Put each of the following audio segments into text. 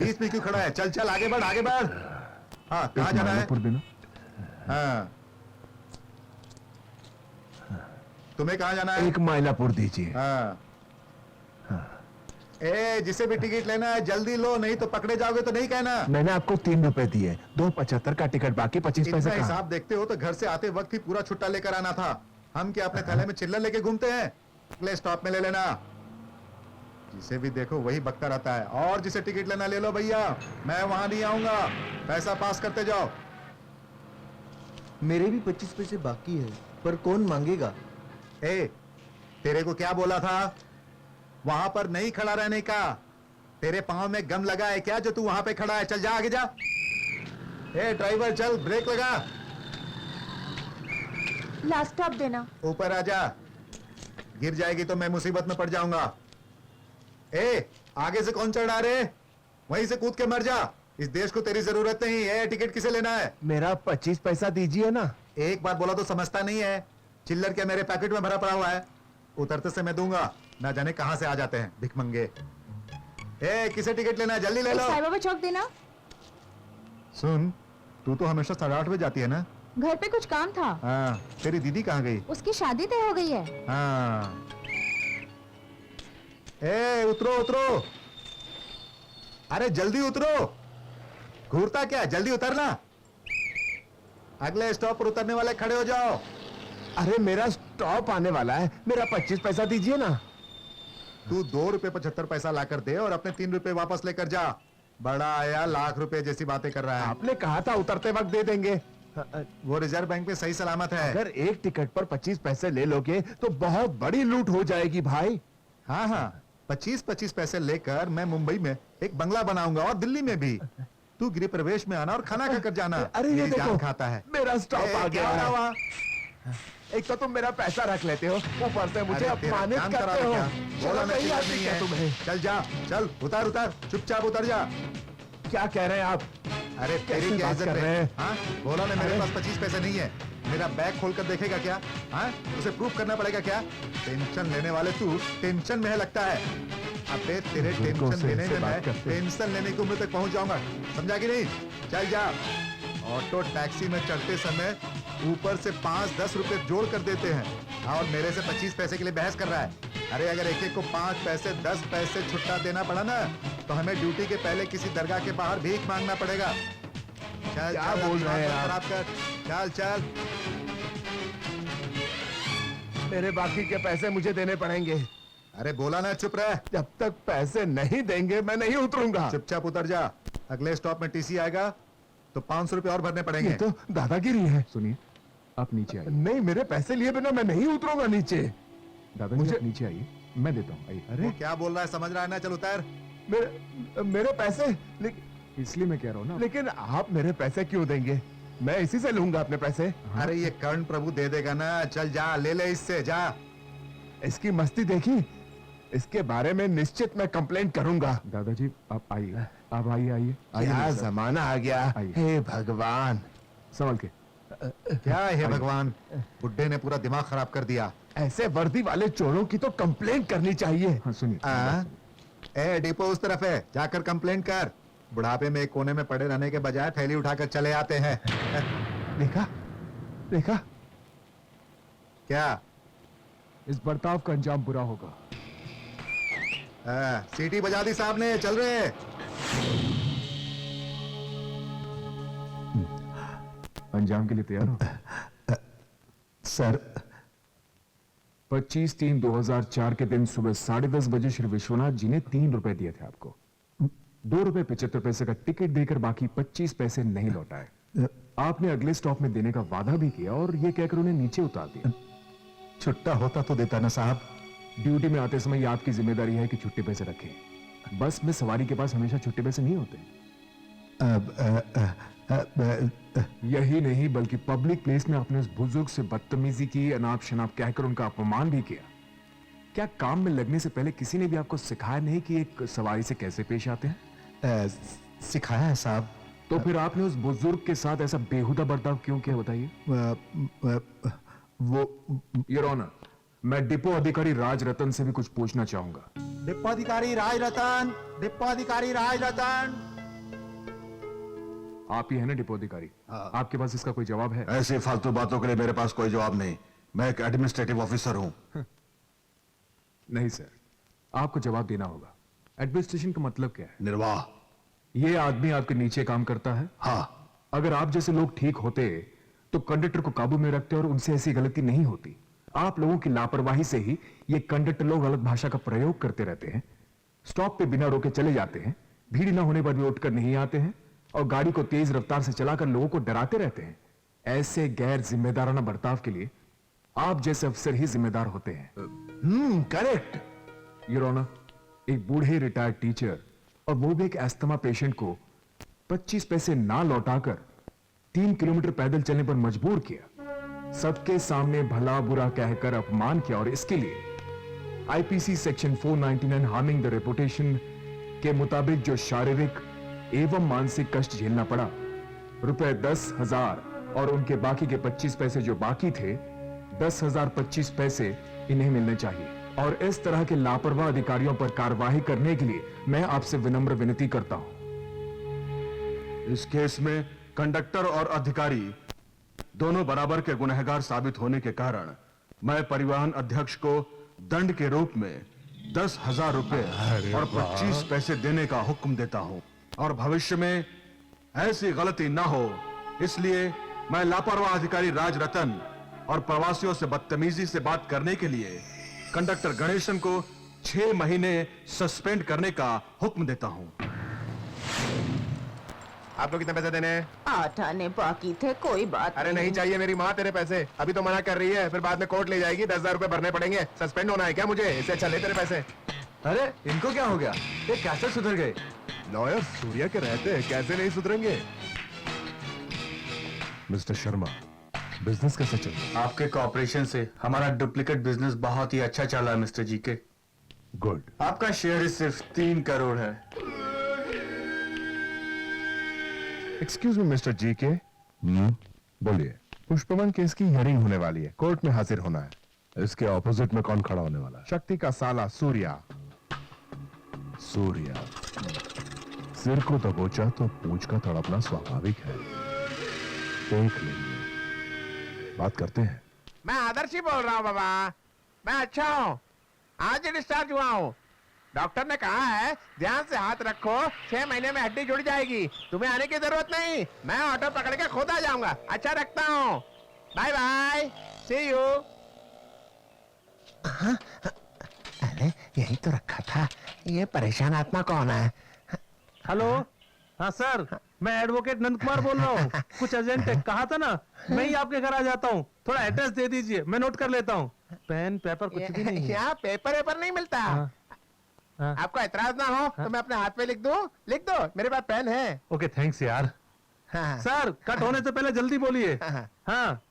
बीच में क्यों खड़ा है? चल चल आगे बढ़ आगे बढ़। हाँ कहाँ जाना है? देना। हाँ तुम्हें कहाँ जाना है? 1 माइलापुर दीजिए। हाँ ए जिसे भी टिकट लेना है जल्दी लो, नहीं तो पकड़े जाओगे तो नहीं कहना। मैंने आपको 3 रुपए दिए, 2.75 का टिकट, बाकी 25 पैसे इतना कहाँ? हिसाब देखते हो तो घर से आते वक्त ही पूरा छुट्टा लेकर आना था। हम क्या अपने थैले में चिल्लर लेके घूमते हैं? अगले स्टॉप में ले लेना। जिसे भी देखो वही बकता रहता है। और जिसे टिकट लेना ले लो भैया, मैं वहां नहीं आऊंगा। पैसा पास करते जाओ। मेरे भी 25 पैसे बाकी है, पर कौन मांगेगा? ए तेरे को क्या बोला था? वहां पर नहीं खड़ा रहने का। तेरे पांव में गम लगा है क्या जो तू वहां पे खड़ा है? चल जा आगे जा। ए ड्राइवर चल ब्रेक लगा। लास्ट स्टॉप देना। ऊपर आ जा, गिर जाएगी तो मैं मुसीबत में पड़ जाऊंगा। ए आगे से कौन चढ़ रहा रे? वहीं से कूद के मर जा। इस देश को तेरी जरूरत नहीं है। टिकट किसे लेना है? मेरा 25 पैसा दीजिए ना। एक बार बोला तो समझता नहीं है। चिल्लर क्या मेरे पैकेट में भरा पड़ा हुआ है? उतरते से मैं दूंगा, ना जाने कहां से आ जाते हैं भिखमंगे। ए किसे टिकट लेना है? जल्दी ले लो। साईं बाबा चौक देना। सुन तू तो हमेशा 8:30 बजे जाती है ना? घर पे कुछ काम था। हाँ तेरी दीदी कहाँ गई? उसकी शादी तय हो गई है। हाँ ए उतरो उतरो। अरे जल्दी उतरो। घूरता क्या? जल्दी उतरना। अगले स्टॉप पर उतरने वाले खड़े हो जाओ। अरे मेरा स्टॉप आने वाला है, मेरा 25 पैसा दीजिए ना। तू 2 रुपए 75 पैसा लाकर दे और अपने 3 रुपए वापस लेकर जा। बड़ा आया लाख रुपए जैसी बातें कर रहा है। आपने कहा था उतरते वक्त दे देंगे। वो रिजर्व बैंक में सही सलामत है। अगर एक टिकट पर 25 पैसे ले लोगे तो बहुत बड़ी लूट हो जाएगी भाई। हाँ हाँ 25-25 पैसे लेकर मैं मुंबई में एक बंगला बनाऊंगा और दिल्ली में भी। तू गृह प्रवेश में आना और खाना खाकर जाना। अरे ये मेरी जान देखो खाता है। मेरा स्टॉप आ गया क्या है। हुआ? एक तो तुम मेरा पैसा रख लेते हो, ऊपर से मुझे अरे तेरा अपमानित काम करते करा हो। क्या? बोला शर्म नहीं नहीं आती नहीं क्या है। तुम्हें? चल जा चल उतर उतर चुपचाप उतर जा। क्या कह रहे हैं आप? अरे तेरी कैसे क्या बात इज्जत कर है? रहे हैं? हाँ बोला ना मेरे अरे। पास 25 पैसे नहीं है। मेरा बैग खोलकर देखेगा क्या? हाँ उसे प्रूफ करना पड़ेगा क्या? टेंशन लेने वाले तू टेंशन में है लगता है। अबे तेरे बुजुर्गों टेंशन से लेने ऐसे में बात मैं करते हैं। पेंशन लेने की उम्र तक पहुंच जाऊंगा। समझा कि नहीं? चल जा। ऑटो टैक्सी में चढ़ते समय ऊपर से 5-10 रुपए जोड़ कर देते हैं और मेरे से 25 पैसे के लिए बहस कर रहा है। अरे अगर एक एक को 5 पैसे 10 पैसे छुट्टा देना पड़ा ना तो हमें ड्यूटी के पहले किसी दरगाह के बाहर भीख मांगना पड़ेगा। चल क्या चल, बोल अपनी रहे हैं बात आप? खराब कर। चल चल। मेरे बाकी के पैसे मुझे देने पड़ेंगे। अरे बोला ना चुप रह। जब तक पैसे नहीं देंगे मैं नहीं उतरूंगा। चुपचाप उतर जा। अगले स्टॉप में टीसी आएगा तो 500 रुपए और भरने पड़ेंगे। ये तो दादागिरी है। सुनिए आप नीचे आइए। नहीं, मेरे पैसे लिए बिना मैं नहीं उतरूंगा नीचे। दादाजी मुझे- आप नीचे आइए, मैं देता हूँ, आइए। अरे वो क्या बोल रहा है समझ रहा है ना? चल उतर। मेरे पैसे इसलिए मैं कह रहा हूँ ना। लेकिन आप मेरे पैसे क्यों देंगे? मैं इसी से लूंगा अपने पैसे। अरे ये कर्ण प्रभु दे देगा ना। चल जा ले ले इससे जा। इसकी मस्ती देखी? इसके बारे में निश्चित मैं कंप्लेंट करूंगा। दादाजी आप आइए, आप आइए आइए आइए क्या मेरे साथ। जमाना आ गया। आइए। हे भगवान। संभल के। क्या है भगवान? बुड्ढे ने पूरा दिमाग खराब कर दिया। ऐसे वर्दी वाले चोरों की तो कंप्लेंट करनी चाहिए। हाँ सुनिए। ए डिपो उस तरफ है, जाकर कंप्लेंट कर। बुढ़ापे में एक कोने में पड़े रहने के बजाय थैली उठाकर चले आते हैं। देखा देखा? क्या? इस बर्ताव का अंजाम बुरा होगा। सीटी बजा दी साहब ने। चल रहे। अंजाम के लिए तैयार हो? सर 25/3/2004 के दिन सुबह 10:30 बजे श्री विश्वनाथ जी ने 3 रुपए दिए थे आपको। 2 रुपए 75 पैसे का टिकट देकर बाकी 25 पैसे नहीं लौटाए। आपने अगले स्टॉप में देने का वादा भी किया और ये कहकर उन्हें नीचे उतार दिया। छुट्टा होता तो देता ना साहब। ड्यूटी में आते समय ये आपकी जिम्मेदारी है कि छुट्टी पैसे रखें। बस में सवारी के पास हमेशा छुट्टी पैसे नहीं होते। यही नहीं बल्कि पब्लिक प्लेस में आपने उस बुजुर्ग से बदतमीजी की, अनाप शनाप कहकर उनका अपमान भी किया। क्या काम में लगने से पहले किसी ने भी आपको सिखाया नहीं कि एक सवारी से कैसे पेश आते हैं? सिखाया है साहब। तो फिर आपने उस बुजुर्ग के साथ ऐसा बेहुदा बर्ताव क्यों किया बताइए? वो योर ऑनर, मैं डिपो अधिकारी राज रतन से भी कुछ पूछना चाहूंगा। डिप्पो अधिकारी राज रतन, डिप्पो अधिकारी राज रतन। आप ही है ना डिपो अधिकारी? आपके पास इसका कोई जवाब है? ऐसी फालतू बातों के लिए मेरे पास कोई जवाब नहीं। मैं एक एडमिनिस्ट्रेटिव ऑफिसर हूं। नहीं सर, आपको जवाब देना होगा। एडमिनिस्ट्रेशन का मतलब क्या है? निर्वाह। ये आदमी आपके नीचे काम करता है? हाँ। अगर आप जैसे लोग ठीक होते तो कंडक्टर को काबू में रखते और उनसे ऐसी गलती नहीं होती। आप लोगों की लापरवाही से ही ये कंडक्टर लोग गलत भाषा का प्रयोग करते रहते हैं, स्टॉप पे बिना रोके चले जाते हैं, भीड़ ना होने पर भी उठकर नहीं आते हैं और गाड़ी को तेज रफ्तार से चलाकर लोगों को डराते रहते हैं। ऐसे गैर जिम्मेदाराना बर्ताव के लिए आप जैसे अफसर ही जिम्मेदार होते हैं। करेक्ट। योर ऑनर, एक बूढ़े रिटायर्ड टीचर और वो भी एक एस्थमा पेशेंट को 25 पैसे ना लौटाकर 3 किलोमीटर पैदल चलने पर मजबूर किया, सबके सामने भला बुरा कहकर अपमान किया और इसके लिए IPC section 499 harming the reputation के मुताबिक जो शारीरिक एवं मानसिक कष्ट झेलना पड़ा, रुपए 10,000 और उनके बाकी के 25 पैसे जो बाकी थे, 10,025 पैसे इन्हें मिलने चाहिए। और इस तरह के लापरवाह अधिकारियों पर कार्रवाई करने के लिए मैं आपसे विनम्र विनती करता हूं। इस केस में कंडक्टर और अधिकारी दोनों बराबर के गुनहगार साबित होने के कारण मैं परिवहन अध्यक्ष को दंड के रूप में 10,000 रुपए और 25 पैसे देने का हुक्म देता हूं। और भविष्य में ऐसी गलती ना हो, इसलिए मैं लापरवाह अधिकारी राज रतन और प्रवासियों से बदतमीजी से बात करने के लिए कंडक्टर गणेशन को 6 महीने सस्पेंड करने का हुक्म देता हूं। आपको कितने पैसे देने हैं? 8 आने बाकी थे, कोई बात अरे नहीं चाहिए मेरी माँ तेरे पैसे। अभी तो मना कर रही है, फिर बाद में कोर्ट ले जाएगी, 10,000 रुपए भरने पड़ेंगे। सस्पेंड होना है क्या मुझे? इससे अच्छा ले तेरे पैसे। अरे इनको क्या हो गया? ये कैसे सुधर गए? लॉयर सूर्या के रहते कैसे नहीं सुधरेंगे? मिस्टर शर्मा, बिजनेस कैसे चल रहा है? आपके कॉपरेशन से हमारा डुप्लीकेट बिजनेस बहुत ही अच्छा चला है मिस्टर जी के। गुड। आपका शेयर सिर्फ 3 करोड़ है। एक्सक्यूज मी मिस्टर जी के। बोलिए। पुष्पवन केस की हियरिंग होने वाली है, कोर्ट में हाजिर होना है। इसके ऑपोजिट में कौन खड़ा होने वाला है? शक्ति का साला सूर्या। सूर्या सिर को दबोचा तो पूंछ का तड़पना स्वाभाविक है। देख लेंगे, बात करते हैं। मैं आदर्श ही बोल रहा हूँ बाबा। मैं अच्छा हूँ, आज ही डिस्चार्ज हुआ हूँ। डॉक्टर ने कहा है ध्यान से हाथ रखो, 6 महीने में हड्डी जुड़ जाएगी, तुम्हें आने की जरूरत नहीं। मैं ऑटो पकड़ के खुद आ जाऊंगा। अच्छा रखता हूँ, बाय बाय, सी यू। अरे यही तो रखा था। ये परेशान आत्मा कौन है? हेलो, हाँ सर, मैं एडवोकेट नंद कुमार बोल रहा हूँ। कुछ अर्जेंट है, कहा था ना मैं ही आपके घर आ जाता हूँ। थोड़ा एड्रेस दे दीजिए, मैं नोट कर लेता हूँ। पेन पेपर कुछ भी नहीं है। यहाँ पेपर वेपर नहीं मिलता। हाँ। आपको एतराज ना हो तो मैं अपने हाथ पे लिख दूं? लिख दो, मेरे पास पेन है। ओके थैंक्स यार। सर कट होने से पहले जल्दी बोलिए। हाँ,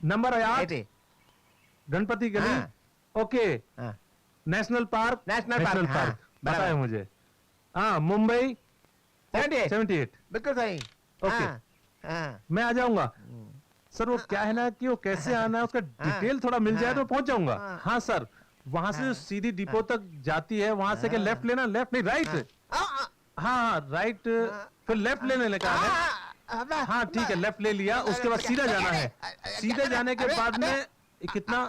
नंबर 8 गणपति गली। Okay, national park. National park, पता है मुझे। हाँ, मुंबई 78। बिल्कुल सही। ओके, मैं आ जाऊंगा। सर वो क्या है ना कि वो कैसे आना है उसका डिटेल थोड़ा मिल जाए तो पहुंच जाऊंगा। हाँ सर, वहां से जो सीधी डिपो तक जाती है वहां से क्या लेफ्ट लेना? लेफ्ट नहीं, राइट। हाँ राइट, फिर लेफ्ट लेने का है। हाँ ठीक है, लेफ्ट ले लिया, उसके बाद सीधा जाना है। सीधे जाने के बाद में कितना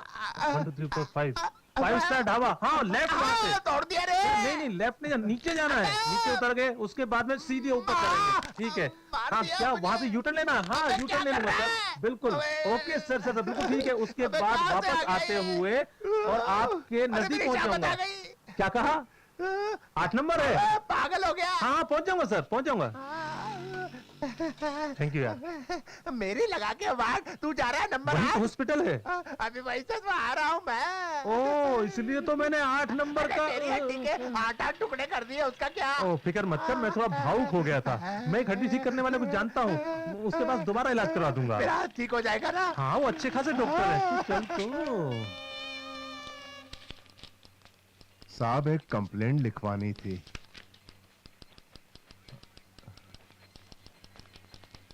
1 2 3 4 5 स्टार ढाबा। हाँ लेफ्ट वहां से। तोड़ दिया रे। नहीं लेफ्ट नहीं, नीचे जाना है। नीचे उतर गए, उसके बाद में सीधे ऊपर चढ़ेंगे। ठीक है। हाँ क्या वहां से यूटर्न लेना? हाँ यूटर्न ले लूंगा सर, बिल्कुल। ओके सर, सर बिल्कुल ठीक है। उसके बाद वापस आते हुए और आपके नजदीक पहुंच जाऊंगा। क्या कहा? 8 नंबर है। पागल हो गया। हाँ पहुंच जाऊंगा सर, पहुंच जाऊंगा। थैंक यू यार। मेरी लगा के बाद तू जा रहा है नंबर वही 8? तो हॉस्पिटल है। अभी वही से तो आ रहा हूँ मैं। ओ इसलिए तो मैंने 8 नंबर का। तेरी हड्डी के 8 टुकड़े कर दिए, उसका क्या? ओ फिक्र मत कर, मैं थोड़ा भावुक हो गया था। मैं एक हड्डी ठीक करने वाले को जानता हूँ, उसके पास दोबारा इलाज करवा दूंगा। मेरा हाथ ठीक हो जाएगा ना? हाँ वो अच्छे खासे डॉक्टर है। चल तो साहब एक कंप्लेंट लिखवानी थी।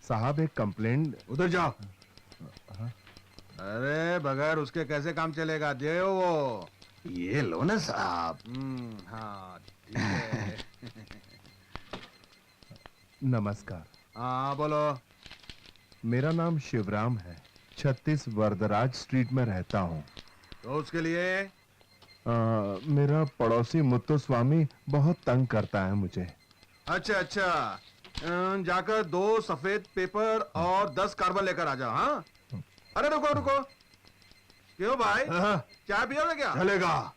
साहब एक कंप्लेंट। उधर जाओ। अरे बगैर उसके कैसे काम चलेगा? दे वो। ये लो ना साहब। हाँ ठीक है। नमस्कार। हाँ बोलो। मेरा नाम शिवराम है, 36 वरदराज स्ट्रीट में रहता हूँ। तो उसके लिए मेरा पड़ोसी मुत्तु स्वामी बहुत तंग करता है मुझे। अच्छा अच्छा, जाकर 2 सफेद पेपर और 10 कार्बन लेकर आ जाओ। हाँ अरे रुको रुको, क्यों भाई, चाय पियोगे क्या? चलेगा।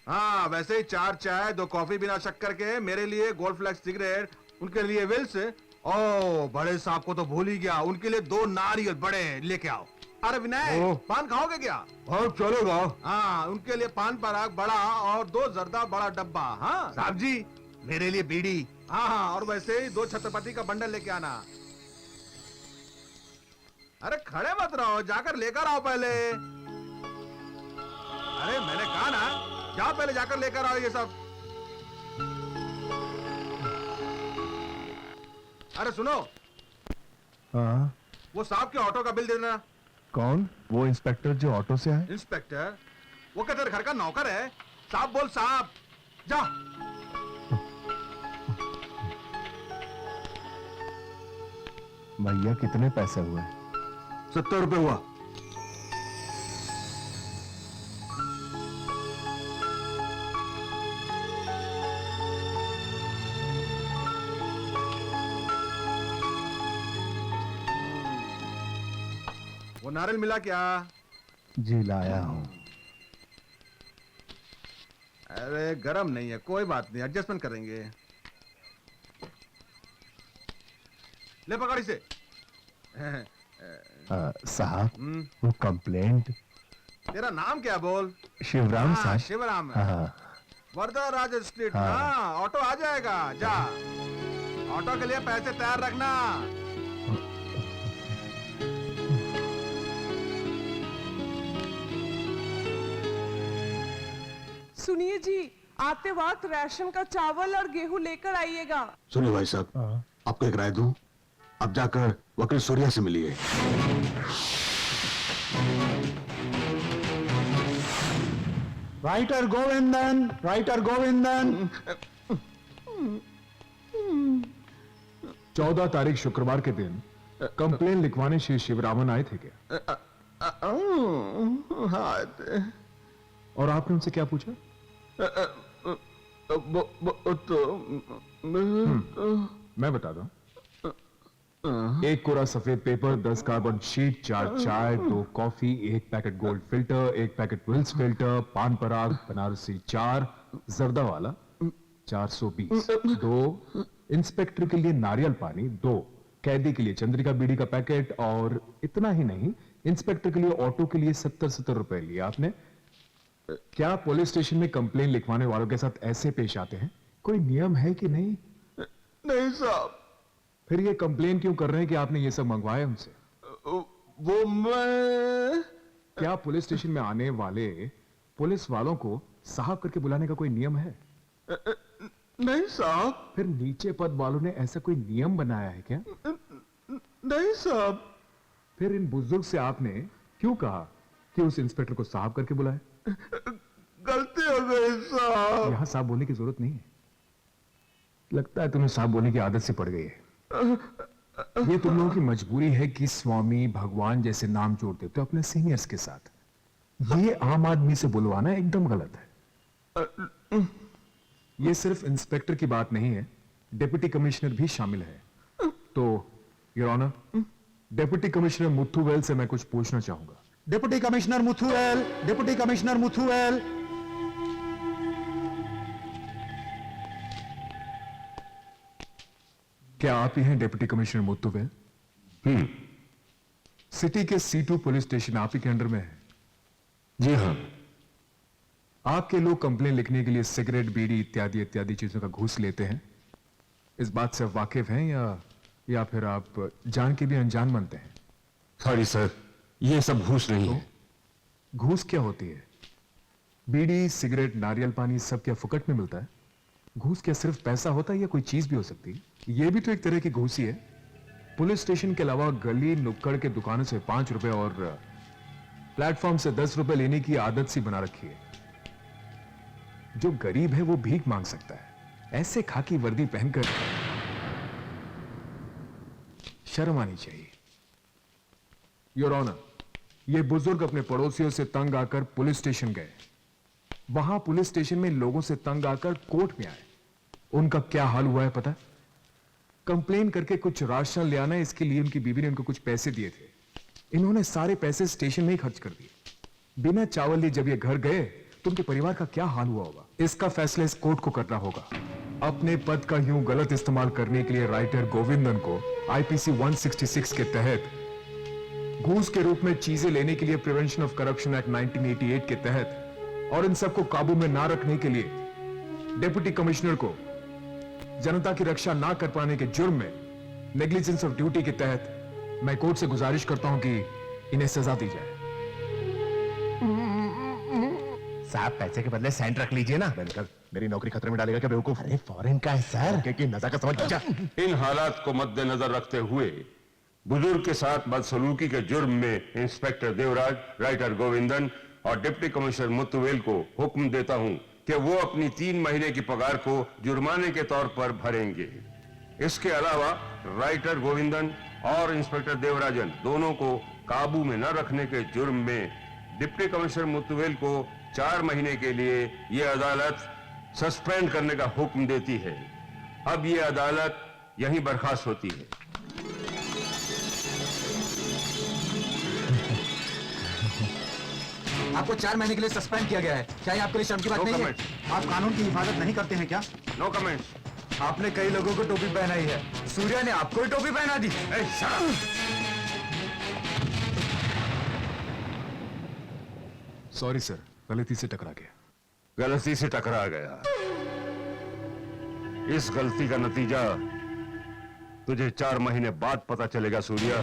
हाँ वैसे ही 4 चाय 2 कॉफी बिना शक्कर के, मेरे लिए गोल्ड फ्लैक्स सिगरेट, उनके लिए विल्स, ओ बड़े साहब को तो भूल ही गया, उनके लिए 2 नारियल बड़े लेके आओ। अरे विनय, पान खाओगे क्या? हाँ चलेगा। हाँ उनके लिए पान पराग बड़ा और 2 जर्दा बड़ा डब्बा। हाँ साहब जी, मेरे लिए बीड़ी। हाँ और वैसे ही 2 छत्रपति का बंडल लेके आना। अरे खड़े मत रहो, जाकर लेकर आओ पहले। अरे मैंने कहा ना, जाओ पहले जाकर लेकर आओ ये सब। अरे सुनो, हाँ वो साहब के ऑटो का बिल दे देना। कौन? वो इंस्पेक्टर जो ऑटो से आए? इंस्पेक्टर? वो क्या तेरे घर का नौकर है? साहब बोल साहब, जा। भैया कितने पैसे हुए? 70 रुपए हुआ। वो नारियल मिला क्या? जी लाया हूँ। अरे गरम नहीं है, कोई बात नहीं, एडजस्टमेंट करेंगे। ले पकड़ इसे। साहब वो कंप्लेंट। तेरा नाम क्या बोल? शिवराम हाँ, साहब। शिवराम। हाँ वरदराज स्ट्रीट। हाँ। हाँ ऑटो आ जाएगा, जा। ऑटो के लिए पैसे तैयार रखना। सुनिए जी, आते वक्त राशन का चावल और गेहूं लेकर आइएगा। सुनिए भाई साहब, आपको एक राय दूं, अब जाकर वकील सूर्या से मिलिए। Writer Govindan, writer Govindan. 14 तारीख शुक्रवार के दिन कंप्लेन लिखवाने श्री शिवरामन आए थे क्या? और आपने उनसे क्या पूछा? मैं बता दूं। 1 कोरा सफेद पेपर, 10 कार्बन शीट, 4 चाय, 2 coffee, 1 packet gold filter, 1 packet Wills filter, Pan Parag Banarasi 4, जर्दा वाला 420, 2 इंस्पेक्टर के लिए नारियल पानी, 2 कैदी के लिए चंद्रिका बीड़ी का पैकेट, और इतना ही नहीं, इंस्पेक्टर के लिए ऑटो के लिए 70 रुपए लिए आपने। क्या पुलिस स्टेशन में कंप्लेन लिखवाने वालों के साथ ऐसे पेश आते हैं? कोई नियम है कि नहीं? नहीं साहब। फिर ये कंप्लेन क्यों कर रहे हैं कि आपने ये सब मंगवाया उनसे? वो मैं... क्या पुलिस स्टेशन में आने वाले पुलिस वालों को साहब करके बुलाने का कोई नियम है? नहीं साहब। फिर नीचे पद वालों ने ऐसा कोई नियम बनाया है क्या? नहीं साहब। फिर इन बुजुर्ग से आपने क्यों कहा कि उस इंस्पेक्टर को साहब करके बुलाए? गलती हो गई साहब। यहां साहब बोलने की जरूरत नहीं है। लगता है तुम्हें साहब बोलने की आदत से पड़ गई है। ये तुम लोगों की मजबूरी है कि स्वामी भगवान जैसे नाम जोड़ देते हो अपने सीनियर्स के साथ। ये आम आदमी से बुलवाना एकदम गलत है। ये सिर्फ इंस्पेक्टर की बात नहीं है, डिप्टी कमिश्नर भी शामिल है। तो your honour, deputy commissioner Muthuvel से मैं कुछ पूछना चाहूंगा। Deputy commissioner Muthuel, deputy commissioner Muthuel. क्या आप ही हैं डिप्टी कमिश्नर मुथुवेल? सिटी के C2 पुलिस स्टेशन आप ही के अंडर में है? जी हाँ। आपके लोग कंप्लेन लिखने के लिए सिगरेट, बीड़ी इत्यादि इत्यादि चीजों का घूस लेते हैं। इस बात से आप वाकिफ हैं या फिर आप जान के भी अनजान बनते हैं? सॉरी सर, ये सब घूस नहीं है। घूस क्या होती है? बीड़ी, सिगरेट, नारियल पानी सब क्या फुकट में मिलता है? घूस क्या सिर्फ पैसा होता है या कोई चीज भी हो सकती है? ये भी तो एक तरह की घूस ही है। पुलिस स्टेशन के अलावा गली नुक्कड़ के दुकानों से 5 रुपए और प्लेटफॉर्म से 10 रुपए लेने की आदत सी बना रखी है। जो गरीब है वो भीख मांग सकता है, ऐसे खाकी वर्दी पहनकर शर्म आनी चाहिए। योर ऑनर, ये बुजुर्ग अपने पड़ोसियों से तंग आकर पुलिस स्टेशन गए। वहां पुलिस स्टेशन में लोगों से तंग आकर कोर्ट में आए। उनका क्या हाल हुआ है पता? कंप्लेन करके कुछ राशन ले आना, इसके लिए उनकी बीवी ने उनको कुछ पैसे दिए थे। इन्होंने सारे पैसे स्टेशन में ही खर्च कर दिए। बिना चावल लिए जब ये घर गए तो उनके परिवार का क्या हाल हुआ होगा? इसका फैसला इस कोर्ट को करना होगा। अपने पद का यूं गलत इस्तेमाल करने के लिए राइटर गोविंदन को आईपीसी 166 के तहत घूस के रूप में चीजें लेने के लिए प्रिवेंशन ऑफ करप्शन एक्ट 1988 के तहत और इन सबको काबू में ना रखने के लिए डिप्टी कमिश्नर को जनता की रक्षा ना कर पाने के जुर्म में नेग्लिजेंस ऑफ ड्यूटी के तहत मैं कोर्ट से गुजारिश करता हूं कि इन्हें सजा दी जाए। साहब पैसे के बदले सेंट रख लीजिए ना। मैंने मेरी नौकरी खतरे में डालेगा क्या बेवकूफ? अरे फॉरेन का है सर। की नजाकत समझ बचा। इन हालात को मद्देनजर रखते हुए बुजुर्ग के साथ बदसलूकी के जुर्म में इंस्पेक्टर देवराज, राइटर गोविंदन और डिप्टी कमिश्नर मुत्तुवेल को हुक्म देता हूं कि वो अपनी 3 महीने की पगार को जुर्माने के तौर पर भरेंगे। इसके अलावा राइटर गोविंदन और इंस्पेक्टर देवराजन दोनों को काबू में न रखने के जुर्म में डिप्टी कमिश्नर मुत्तुवेल को 4 महीने के लिए यह अदालत सस्पेंड करने का हुक्म देती है। अब यह अदालत यहीं बर्खास्त होती है। आपको 4 महीने के लिए सस्पेंड किया गया है। क्या ये आपके लिए शर्म की बात नहीं है? आप कानून की हिफाजत नहीं करते हैं क्या? No comments. आपने कई लोगों को टोपी पहनाई है, सूर्या ने आपको ही टोपी पहना दी। सॉरी सर, गलती से टकरा गया। गलती से टकरा गया। इस गलती का नतीजा तुझे 4 महीने बाद पता चलेगा सूर्या।